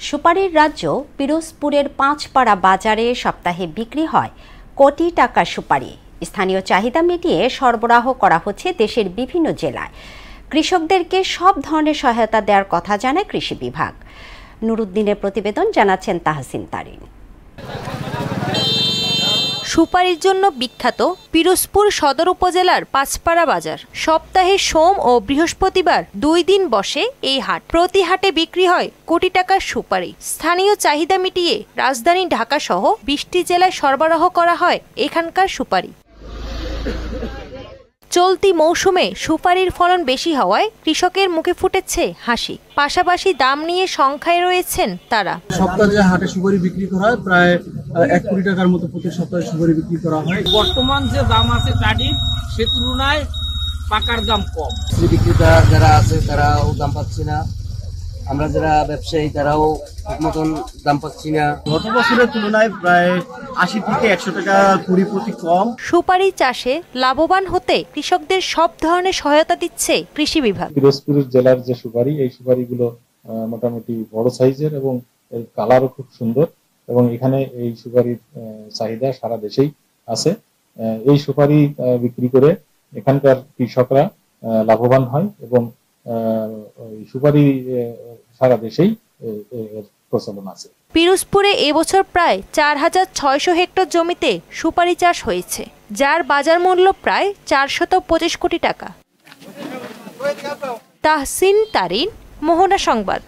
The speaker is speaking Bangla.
সুপারির রাজ্য পিরোজপুরের পাঁচপাড়া বাজারে সপ্তাহে বিক্রি হয় কোটি টাকার সুপারি। স্থানীয় চাহিদা মিটিয়ে সরবরাহ করা হচ্ছে দেশের বিভিন্ন জেলায়। কৃষকদেরকে সব ধরনের সহায়তা দেওয়ার কথা জানায় কৃষি বিভাগ। নুরুদ্দিনের প্রতিবেদন, জানাচ্ছেন তাহসিন তারিন। সুপারির জন্য বিখ্যাত পিরোজপুর সদর উপজেলার পাঁচপাড়া বাজার। সপ্তাহে সোম ও বৃহস্পতিবার 2 দিন বসে এই হাট। প্রতি হাটে বিক্রি হয় কোটি টাকার সুপারি। স্থানীয় চাহিদা মিটিয়ে রাজধানী ঢাকা সহ 20টি জেলায় সরবরাহ করা হয় এখানকার সুপারি। চলতি মৌসুমে সুপারির ফলন বেশি হওয়ায় কৃষকের মুখে ফুটেছে হাসি। পাশাপাশি দাম নিয়ে সংখ্যায় রয়েছেন তারা। সপ্তাহে যে হাটে সুপারি বিক্রি করা হয় প্রায় 1 কোটি টাকার মতো প্রতি সপ্তাহে সুপারি বিক্রি করা হয়। বর্তমান যে দাম আছে কাঠির সে তুলনায় পাকার দাম কম। বিক্রেতা যারা আছে তারাও দাম পাচ্ছে না, আমরা যারা ব্যবসায়ী তারাও ঠিক মতন দাম পাচ্ছি না। গত বছরের তুলনায় প্রায় 80 থেকে 100 টাকা কুড়ি প্রতি কম। সুপারি চাষে লাভবান হতে কৃষকদের সব ধরনের সহায়তা দিচ্ছে কৃষি বিভাগ। পিরোজপুর জেলার যে সুপারি, এই সুপারিগুলো মোটামুটি বড় সাইজের এবং এর কালারও খুব সুন্দর, এবং এখানে এই সুপারির চাহিদা সারা দেশেই আছে। এই সুপারি বিক্রি করে এখানকার কৃষকরা লাভবান হয় এবং সুপারি সারা দেশেই এর প্রচলন আছে। পিরোজপুরে এবছর প্রায় 4600 হেক্টর জমিতে সুপারি চাষ হয়েছে, যার বাজার মূল্য প্রায় 425 কোটি টাকা। তাহসিন তারিন, মোহনা সংবাদ।